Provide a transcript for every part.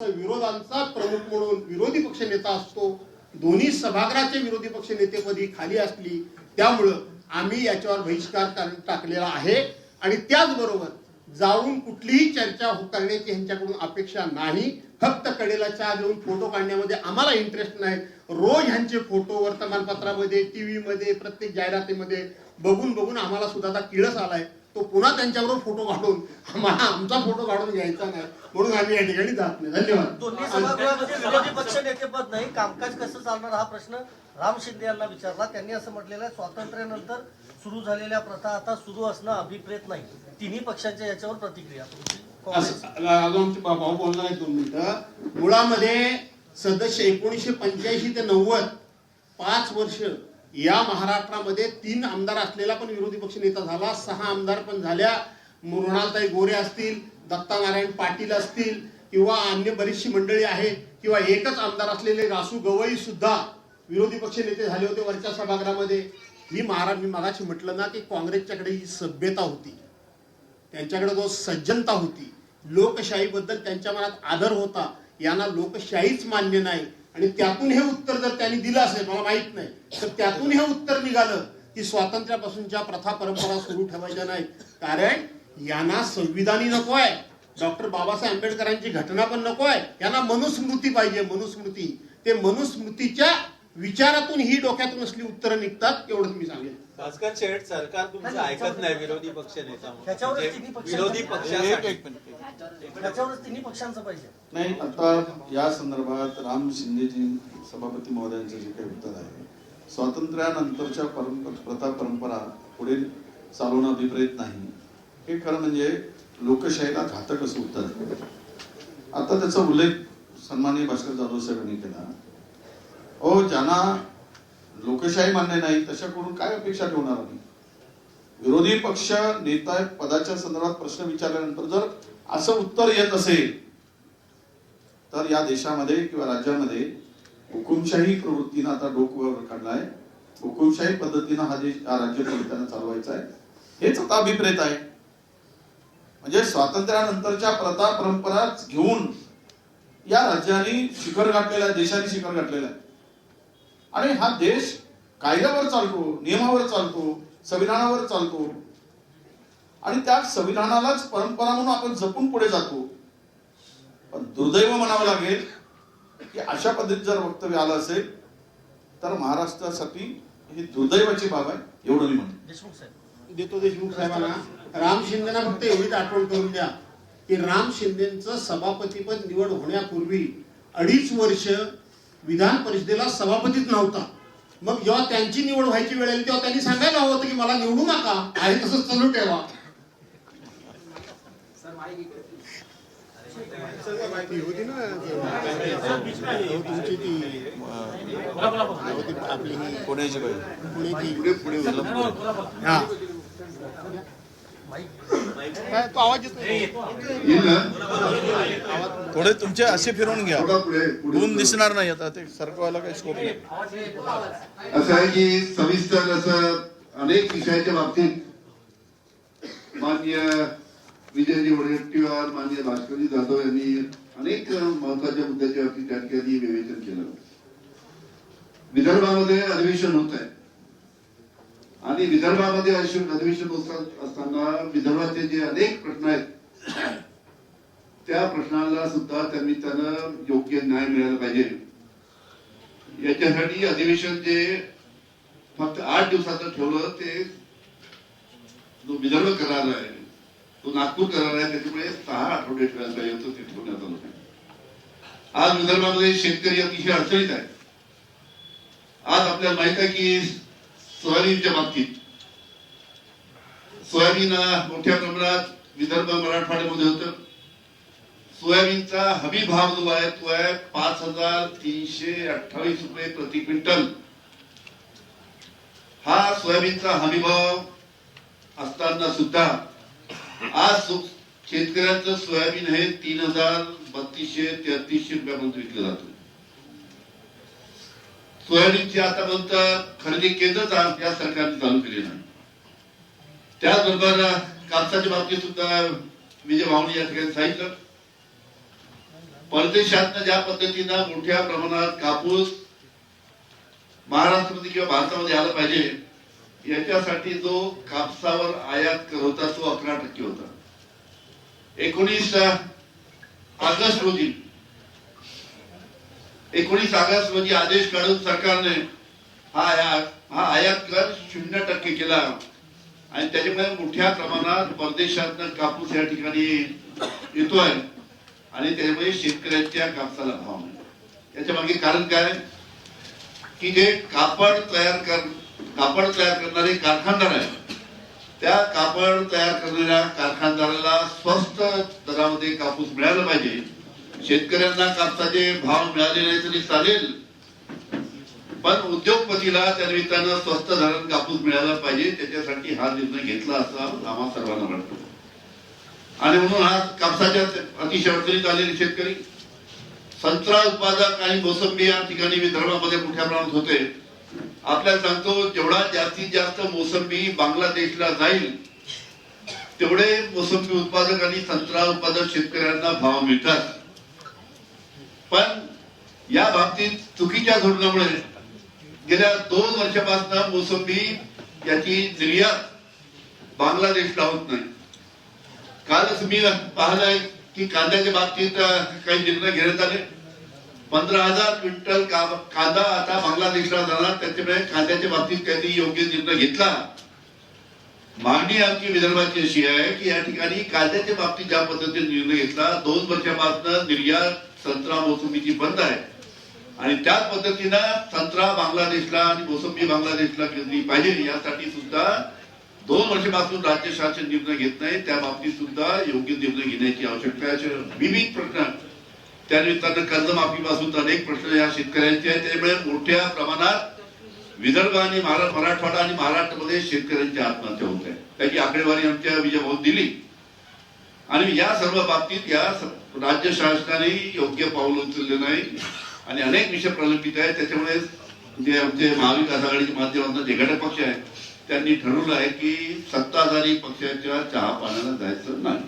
विरोधांचा प्रमुख म्हणून विरोधी पक्ष नेता असतो. दोन्ही सभागृहाचे विरोधी पक्ष नेतेपदी खाली असली, त्यामुळं आम्ही याच्यावर बहिष्कार टाकलेला आहे. आणि त्याचबरोबर जाऊन कुठलीही चर्चा करण्याची ह्यांच्याकडून अपेक्षा नाही. फक्त कडेला चहा देऊन फोटो काढण्यामध्ये आम्हाला इंटरेस्ट नाही. रोज ह्यांचे फोटो वर्तमानपत्रामध्ये, टीव्ही मध्ये, प्रत्येक जाहिरातीमध्ये बघून बघून आम्हाला सुद्धा आता किळस आलाय. तो पुन्हा त्यांच्याबरोबर फोटो काढून आम्हाला आमचा फोटो काढून घ्यायचा नाही, म्हणून आम्ही या ठिकाणी जात नाही. धन्यवाद. दोन्ही सभागृहामध्ये विरोधी पक्ष नेतेपद नाही, कामकाज कसं चालणार हा प्रश्न राम शिंदे यांना विचारला. त्यांनी असं म्हटलेलं आहे, स्वातंत्र्यानंतर सुरू झालेल्या प्रथा आता सुरू असणं अभिप्रेत नाही. तिन्ही पक्षांच्या याच्यावर प्रतिक्रिया आमचे भाऊ बोलणार आहेत 2 मिनिटं. मुळामध्ये सदस्य 1985 ते 90 5 वर्ष या महाराष्ट्रामध्ये 3 आमदार असलेला पण विरोधी पक्ष नेता झाला. 6 आमदार पण झाल्या. मृणालताई गोरे असतील, दत्ता नारायण पाटील असतील, किंवा अन्य बरीचशी मंडळी आहेत, किंवा एकच आमदार असलेले रासू गवई सुद्धा विरोधी पक्ष नेते झाले होते वरच्या सभागृहामध्ये. ही महाराज, मी मगाशी म्हटलं ना की काँग्रेसच्याकडे ही सभ्यता होती, त्यांच्याकडे जो सज्जनता होती, लोकशाहीबद्दल त्यांच्या मनात आदर होता. यांना लोकशाहीच मान्य नाही. आणि त्यातून हे उत्तर जर त्यांनी दिलं असेल, मला माहित नाही, तर त्यातून हे उत्तर निघालं की स्वातंत्र्यापासूनच्या प्रथा परंपरा सुरू ठेवायच्या नाहीत. कारण यांना संविधानी नको आहे, डॉक्टर बाबासाहेब आंबेडकरांची घटना पण नको आहे, यांना मनुस्मृती पाहिजे. मनुस्मृती, ते मनुस्मृतीच्या विचारातून ही डोक्यातून असली उत्तरं निघतात, एवढंच मी सांगेन. भास्कर शेठ, सरकार तुमचं ऐकत नाही विरोधी पक्ष नेता विरोधी पक्ष त्याच्यावरच तिन्ही पक्षांचं पाहिजे नाही. आता या संदर्भात राम शिंदेजी सभापती महोदयांचं जे काही उत्तर आहे, स्वातंत्र्यानंतरच्या प्रथा परंपरा पुढे चालवणं अभिप्रेत नाही, हे खरं म्हणजे लोकशाहीला घातक असं उत्तर आहे. आता त्याचा उल्लेख सन्माननीय भास्कर जाधव साहेबांनी केला. ज्यांना लोकशाही मान्य नाही तशाकडून काय अपेक्षा ठेवणार आम्ही? विरोधी पक्ष नेता पदाच्या संदर्भात प्रश्न विचारल्यानंतर जर असं उत्तर येत असेल तर या देशामध्ये किंवा राज्यामध्ये हुकुमशाही प्रवृत्तीनं आता डोकं काढलाय. हुकुमशाही पद्धतीनं हा देश, हा राज्य त्यांना चालवायचा आहे, हेच आता अभिप्रेत आहे. म्हणजे स्वातंत्र्यानंतरच्या प्रथा परंपरा घेऊन या राज्याने शिखर गाठलेला आहे, देशाने शिखर गाठलेला आहे. आणि हा देश कायद्यावर चालतो, नियमावर चालतो, संविधानावर चालतो. आणि त्या संविधानालाच परंपरा म्हणून आपण जपून पुढे जातो. पण दुर्दैव म्हणावं लागेल की अशा पद्धतीत जर वक्तव्य आलं असेल तर महाराष्ट्रासाठी ही दुर्दैवाची बाब आहे, एवढं मी म्हणतो. देशमुख साहेब देतो देशमुख साहेबांना. राम शिंदेना फक्त एवढीच आठवण करून द्या की राम शिंदेचं सभापतीपद निवड होण्यापूर्वी 2.5 वर्ष विधान परिषदेला सभापतीच नव्हता. मग जेव्हा त्यांची निवड व्हायची वेळ आली तेव्हा त्यांनी सांगायला हवं होतं की मला निवडू नका, आहे तसं चालू ठेवा. होती ना तुमची ती आपली पुण्याची पुढे हा तो आवाज थोडे तुमचे असे फिरून घ्या, ऊन दिसणार नाही. आता ते सरकवायला काही स्कोप नाही. असं आहे की सविस्तर असं अनेक विषयाच्या बाबतीत माननीय विजयजी वडेट्टीवार, माननीय भास्करजी जाधव यांनी अनेक महत्वाच्या मुद्द्याच्या बाबतीत त्या ठिकाणी विवेचन केलं. विदर्भामध्ये अधिवेशन होत आहे आणि विदर्भामध्ये अधिवेशन होत असताना विदर्भाचे जे अनेक प्रश्न आहेत त्या प्रश्नाला सुद्धा त्यानं योग्य न्याय मिळाला पाहिजे. याच्यासाठी अधिवेशन जे फक्त 8 दिवसाचं ठेवलं, ते जो विदर्भ करार आहे तो नागपूर करार आहे, त्याच्यामुळे 6 आठवडे ठेवायला पाहिजे होतं, ते ठेवण्यात आलं नाही. आज विदर्भामध्ये शेतकरी अतिशय अडचणीत आहे. आज आपल्याला माहित आहे की सोयाबीनच्या बाबतीत सोयाबीन मोठ्या प्रमाणात विदर्भ मराठवाड्यामध्ये होतं. सोयाबीनचा हमी भाव जो आहे तो आहे 5,328 रुपये प्रति क्विंटल. हा सोयाबीनचा हमी भाव असताना सुद्धा आज शेतकऱ्यांचं सोयाबीन हे 3,3233 रुपयापर्यंत विकलं जातं. सोयाबीनची आतापर्यंत खरेदी केंद्र या सरकारने चालू केले नाही. त्याचबरोबर कापसाच्या बाबतीत सुद्धा विजय भावनी या ठिकाणी सांगितलं परदेशातनं ज्या पद्धतीनं मोठ्या प्रमाणात कापूस महाराष्ट्रामध्ये किंवा भारतामध्ये आला पाहिजे याच्यासाठी जो कापसावर आयात कर होता तो 11% होता. 19 ऑगस्ट रोजी आदेश काढून सरकारने हा आयात कर 0% केला आणि त्याच्यामुळे मोठ्या प्रमाणात परदेशातनं कापूस या ठिकाणी येतोय आणि त्यामुळे शेतकऱ्यांच्या कापसाला भाव नाही. याच्या मागे कारण काय की जे कापड तयार करणारे कारखानदार आहेत त्या कापड तयार करणाऱ्या कारखानदाराला स्वस्त दरामध्ये कापूस मिळाला पाहिजे. शेतकऱ्यांना कापसाचे भाव मिळाले नाही तरी चालेल पण उद्योगपतीला त्या निमित्तानं स्वस्त दरात कापूस मिळाला पाहिजे त्याच्यासाठी हा निर्णय घेतला असा आम्हा सर्वांना वाटतो. आणि म्हणून हा कापसाच्या अतिशय अडचणीत आलेले शेतकरी संत्रा उत्पादक आणि मोसंबी या ठिकाणी विदर्भामध्ये मोठ्या प्रमाणात होते. आपल्याला सांगतो जेवढा जास्तीत जास्त मोसंबी बांगलादेशला जाईल तेवढे मोसंबी उत्पादक आणि संत्रा उत्पादक शेतकऱ्यांना भाव मिळतात. पण या बाबतीत चुकीच्या धोरणामुळे गेल्या 2 वर्षापासून मोसंबी याची निर्यात बांगलादेशला होत नाही. कालच मी पाहिलंय की कांद्याच्या बाबतीत काही निर्णय घेण्यात आले. 15,000 क्विंटल कांदा आता बांगलादेशला जाणार त्याच्यामुळे कांद्याच्या बाबतीत काहीतरी योग्य निर्णय घेतला. मागणी आमची विदर्भाची अशी आहे की या ठिकाणी कांद्याच्या बाबतीत ज्या पद्धतीने निर्णय घेतला 2 वर्षापासून निर्यात संत्रा मोसंबीची बंद आहे आणि त्याच पद्धतीनं संत्रा बांगलादेशला आणि मोसंबी बांगलादेशला गेली पाहिजे यासाठी सुद्धा 2 वर्षापासून राज्य शासन निर्णय घेत नाही. त्या बाबतीत सुद्धा योग्य निर्णय घेण्याची आवश्यकता आहे. विविध प्रश्न त्या निमित्तानं कर्जमाफीपासून अनेक प्रश्न या शेतकऱ्यांचे आहेत. त्यामुळे मोठ्या प्रमाणात विदर्भ आणि मराठवाडा आणि महाराष्ट्रामध्ये शेतकऱ्यांची आत्महत्या होत आहे. त्याची आकडेवारी आमच्या विजयभाऊ दिली आणि या सर्व बाबतीत या राज्य शासनाने योग्य पाऊल उचलले नाही आणि अनेक विषय प्रलंबित आहेत. त्याच्यामुळे जे आमचे महाविकास आघाडीच्या माध्यमातून जे घटक पक्ष आहेत त्यांनी ठरवलं आहे की सत्ताधारी पक्षाच्या चहा पाण्याला जायचं नाही.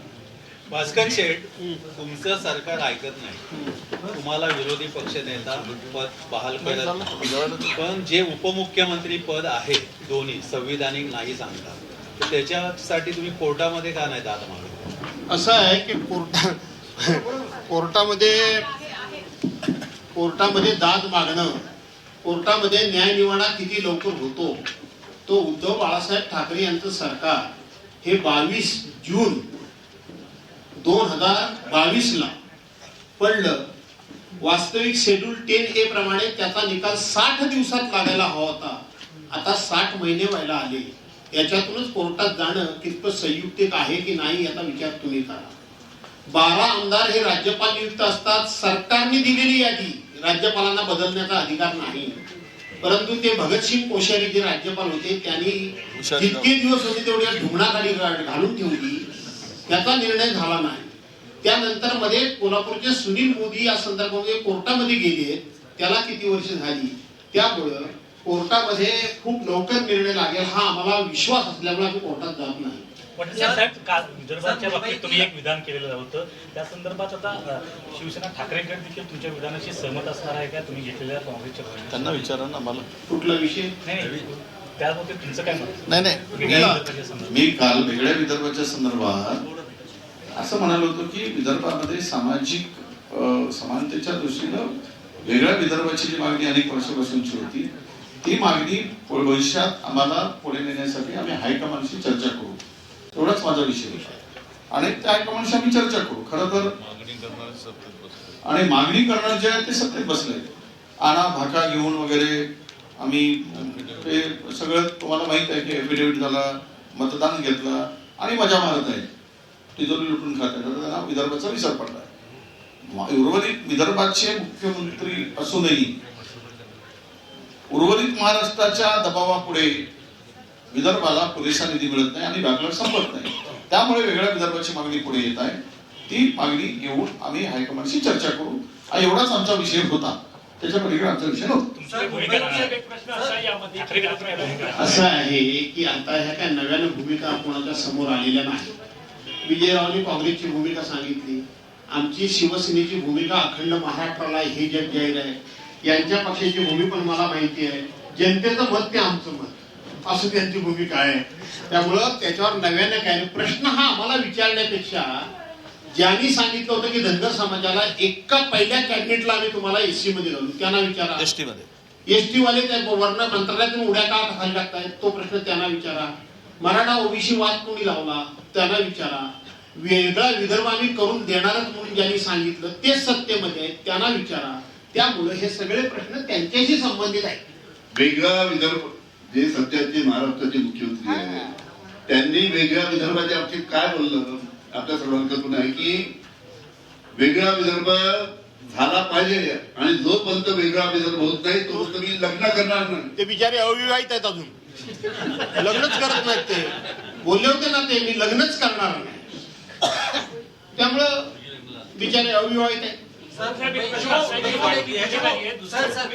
भास्कर शेठ तुमचं सरकार ऐकत नाही. तुम्हाला विरोधी पक्ष नेता पद बहाल करत पण जे उपमुख्यमंत्री पद आहे दोन्ही संविधानिक नाही सांगतात तर त्याच्यासाठी तुम्ही कोर्टामध्ये का नाही दाद मागत? असं आहे की कोर्टामध्ये दाद मागणं कोर्टामध्ये न्यायनिवाडा किती लवकर होतो तो उद्धव बाळासाहेब ठाकरे यांचं सरकार हे 22 जून 2022 ला पडलं. वास्तविक शेड्यूल 10A प्रमाणे त्याचा निकाल 60 दिवसात लागायला हवा होता. आता 60 महिने व्हायला आले. याच्यातूनच कोर्टात जाणं कितपत संयुक्तिक आहे की नाही याचा विचार तुम्ही करा. 12 आमदार हे राज्यपाल नियुक्त असतात. सरकारने दिलेली यादी राज्यपालांना बदलण्याचा अधिकार नाही. परंतु ते भगतसिंग कोश्यारी जे राज्यपाल होते त्यांनी जितके दिवस होते तेवढ्या ढुंगणाखाली घालून ठेवली. त्याचा निर्णय झाला नाही. त्यानंतर मध्ये कोल्हापूरचे सुनील मोदी या संदर्भामध्ये कोर्टामध्ये गेले. त्याला किती वर्ष झाली. त्यामुळं कोर्टामध्ये खूप लवकर निर्णय लागेल हा आम्हाला विश्वास असल्यामुळे आम्ही कोर्टात जात नाही. विदर्भाच्या बाबतीत तुम्ही एक विधान केलेलं होतं त्या संदर्भात आता शिवसेना ठाकरे गट देखील तुमच्या विधानाशी सहमत असणार आहे का तुम्ही घेतलेल्या काँग्रेसच्या त्यांना विचारा ना मला कुठला विषय नाही त्या बाबतीत तुमचं काय मत? नाही मी काल वेगळ्या विदर्भाच्या संदर्भात असं म्हणालो होतो की विदर्भामध्ये सामाजिक समानतेच्या दृष्टीनं वेगळ्या विदर्भाची जी मागणी अनेक वर्षापासूनची होती ती मागणी भविष्यात आम्हाला पुढे नेण्यासाठी आम्ही हायकमांडशी चर्चा करू. एवढाच माझा विषय होता आणि त्या हायकमांडशी आम्ही चर्चा करू. खरं तर आणि मागणी करणार जे आहे ते सत्तेत बसले आणा भाका घेऊन वगैरे आम्ही ते सगळं तुम्हाला माहित आहे की एफिडेव्हिट झाला मतदान घेतला आणि मजा मारत आहे तिजोरी लुटून खात आहे. त्यांना विदर्भाचा विसर पडला. उर्वरित विदर्भाचे मुख्यमंत्री असूनही उर्वरित महाराष्ट्राच्या दबावापुढे विदर्भाला पुरेसा निधी मिळत नाही आणि बॅकलॉग संपत नाही. त्यामुळे वेगळ्या विदर्भाची मागणी पुढे येत आहे. ती मागणी घेऊन आम्ही हायकमांडशी चर्चा करू. एवढाच आमचा विषय होता. त्याच्या पलीकडे आमचा विषय नव्हता. असं आहे की आता ह्या काय नव्यानं भूमिका कोणाच्या समोर आलेल्या नाही. विजयरावांनी काँग्रेसची भूमिका सांगितली आमची शिवसेनेची भूमिका अखंड महाराष्ट्राला हे जग जाहीर आहे. यांच्या पक्षाची भूमिका पण मला माहिती आहे. जनतेचं मत ते आमचं मत असं त्यांची भूमिका आहे. त्यामुळं त्याच्यावर नव्याने काय नाही. प्रश्न हा आम्हाला विचारण्यापेक्षा ज्यांनी सांगितलं होतं की धनगर समाजाला एका पहिल्या कॅबिनेटला आम्ही तुम्हाला एससी मध्ये घालू, त्यांना विचारा. एसटी वाले त्या वर्ण मंत्रालयातून उड्या का खाली टाकतायत तो प्रश्न त्यांना विचारा. मराठा ओबीसी वाद कोणी लावला त्यांना विचारा. वेगळा विदर्भ आम्ही करून देणारच म्हणून ज्यांनी सांगितलं ते सत्तेमध्ये आहेत त्यांना विचारा. त्यामुळे हे सगळे प्रश्न त्यांच्याशी संबंधित आहेत. वेगळा विदर्भ जे सध्याचे महाराष्ट्राचे मुख्यमंत्री आहेत त्यांनी वेगळ्या विदर्भाच्या बाबतीत काय बोललं आपल्या सर्वांकडून आहे की वेगळा विदर्भ झाला पाहिजे आणि जोपर्यंत वेगळा विदर्भ होत नाही तोपर्यंत मी लग्न करणार नाही. ते बिचारे अविवाहित आहेत, अजून लग्नच करत नाहीत. ते बोलले होते ना ते मी लग्नच करणार नाही. त्यामुळं बिचारे अविवाहित आहेत.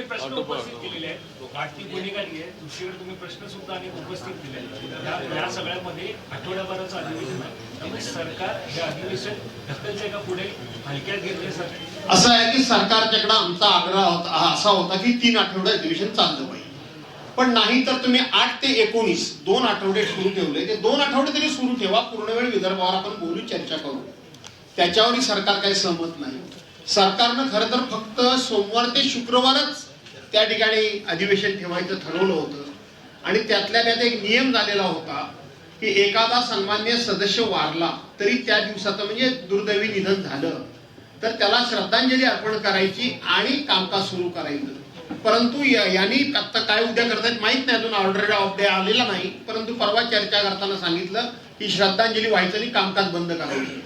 प्रश्न उपस्थित केलेले आहेत. वाढती गुन्हेगारी आहे, दुसरीकडे तुम्ही प्रश्न सुद्धा अनेक उपस्थित केले आहेत. या सगळ्यामध्ये आठवड्याभराचं अधिवेशन आहे. त्यामुळे सरकार हे अधिवेशन ढकलचे का पुढे हलक्यात घेतल्यासारखे? असं आहे की सरकारच्याकडे आमचा आग्रह असा होता की 3 आठवडे अधिवेशन चाललं पाहिजे. पण नाही तर तुम्ही 8 ते 19 2 आठवडे सुरू ठेवले. ते 2 आठवडे तरी सुरू ठेवा. पूर्ण वेळ विदर्भावर आपण बोलू, चर्चा करू. त्याच्यावरही सरकार काही सहमत नाही. सरकारनं खरं तर फक्त सोमवार ते शुक्रवारच त्या ठिकाणी अधिवेशन ठेवायचं ठरवलं होतं. आणि त्यातल्या त्यात एक नियम झालेला होता की एखादा सन्मान्य सदस्य वारला तरी त्या दिवसाचं म्हणजे दुर्दैवी निधन झालं तर त्याला श्रद्धांजली अर्पण करायची आणि कामकाज सुरू करायचं. परंतु यांनी आता काय उद्या करतायत माहित नाही, अजून ऑर्डर ऑफ डे आलेला नाही. परंतु परवा चर्चा करताना सांगितलं की श्रद्धांजली व्हायचं आणि कामकाज बंद करायचं.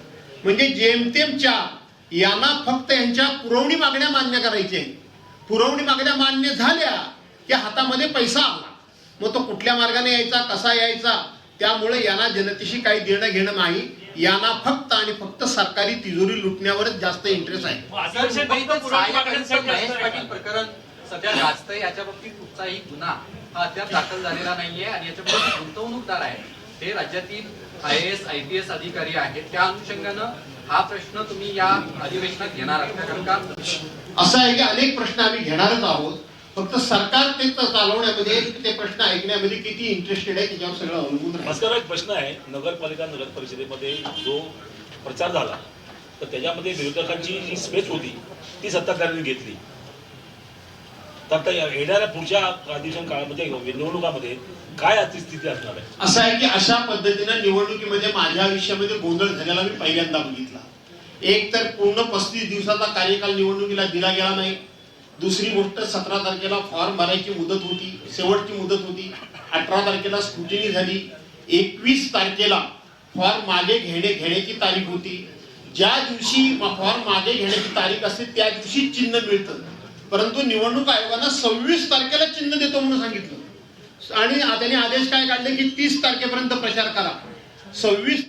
म्हणजे जेमतेम 4 यांना फक्त यांच्या पुरवणी मागण्या मान्य करायच्या आहेत. पुरवणी मागण्या मान्य झाल्या की हातामध्ये पैसा आला. मग तो कुठल्या मार्गाने यायचा, कसा यायचा, त्यामुळे यांना जनतेशी काही देणं घेणं नाही. यांना फक्त आणि फक्त सरकारी तिजोरी लुटण्यावरच जास्त इंटरेस्ट आहे. महेश पाटील प्रकरण सध्या जास्त याच्या बाबतीत कुठचाही गुन्हा हा अद्याप दाखल झालेला नाहीये आणि याच्यामध्ये गुंतवणूकदार आहेत ते राज्यातील IAS IPS अधिकारी आहेत. त्या अनुषंगानं हा प्रश्न तुम्ही या अधिवेशनात घेणार आहात कारण का? असं आहे की अनेक प्रश्न आम्ही घेणारच आहोत. फक्त सरकार ते चालवण्यामध्ये, ते प्रश्न ऐकण्यामध्ये किती इंटरेस्टेड आहे त्याच्यावर सगळं अवलंबून राहील. माझा एक प्रश्न आहे. नगरपालिका नगर परिषदेमध्ये जो प्रचार झाला तर त्याच्यामध्ये विरोधकांची जी स्पेस होती ती सत्ताधाऱ्यांनी घेतली. तर आता येणाऱ्या पुढच्या अधिवेशन काळामध्ये निवडणुकामध्ये काय आजची स्थिती असणार आहे? असं आहे की अशा पद्धतीनं निवडणुकीमध्ये माझ्या आयुष्यामध्ये गोंधळ झालेला मी पहिल्यांदा बघितला. एक तर पूर्ण 35 दिवसाचा कार्यकाल निवडणुकीला दिला गेला नाही. दुसरी गोष्ट 17 तारखेला फॉर्म भरायची मुदत होती, शेवटची मुदत होती. 18 तारखेला स्क्रुटिनी झाली. 21 तारखेला फॉर्म मागे घेण्याची तारीख होती. ज्या दिवशी फॉर्म मागे घेण्याची तारीख असते त्या दिवशी चिन्ह मिळतं. परंतु निवडणूक आयोगानं 26 तारखेला चिन्ह देतो म्हणून सांगितलं आणि त्यांनी आदेश काय काढले की 30 तारखेपर्यंत प्रचार करा. 26